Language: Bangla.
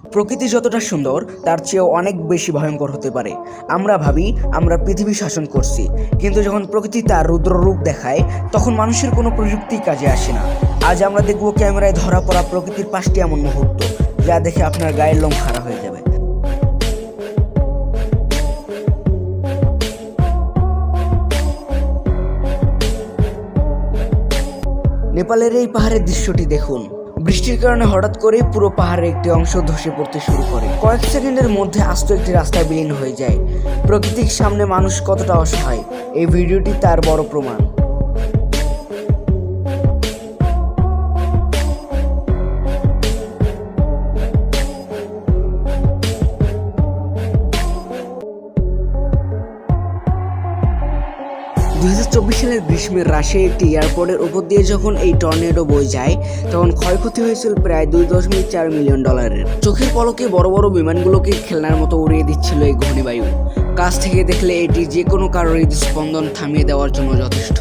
প্রকৃতি যতটা সুন্দর তার চেয়েও অনেক বেশি ভয়ঙ্কর হতে পারে। আমরা ভাবি আমরা পৃথিবী শাসন করছি, কিন্তু যখন প্রকৃতি তার রুদ্র রূপ দেখায় তখন মানুষের কোনো প্রযুক্তি কাজে আসে না। আজ আমরা দেখব ক্যামেরায় ধরা পড়া প্রকৃতির 5টি এমন মুহূর্ত যা দেখে আপনার গায়ের লোম খাড়া হয়ে যাবে। নেপালের এই পাহাড়ের দৃশ্যটি দেখুন। বৃষ্টির কারণে হঠাৎ করেই পুরো পাহাড়ের একটি অংশ ধসে পড়তে শুরু করে। কয়েক সেকেন্ডের মধ্যে আস্ত একটি রাস্তায় বিলীন হয়ে যায়। প্রকৃতির সামনে মানুষ কতটা অসহায়, এই ভিডিওটি তার বড় প্রমাণ। 2024 সালের গ্রীষ্মের রাশিয়ার একটি এয়ারপোর্টের উপর দিয়ে যখন এই টর্নেডো বয়ে যায় তখন ক্ষয়ক্ষতি হয়েছিল প্রায় $2.4 মিলিয়ন। চোখের পলকে বড় বড় বিমানগুলোকে খেলনার মতো উড়িয়ে দিচ্ছিল এই ঘূর্ণিবায়ু। কাছ থেকে দেখলে এটি যে কোনো কারোর হৃদস্পন্দন থামিয়ে দেওয়ার জন্য যথেষ্ট।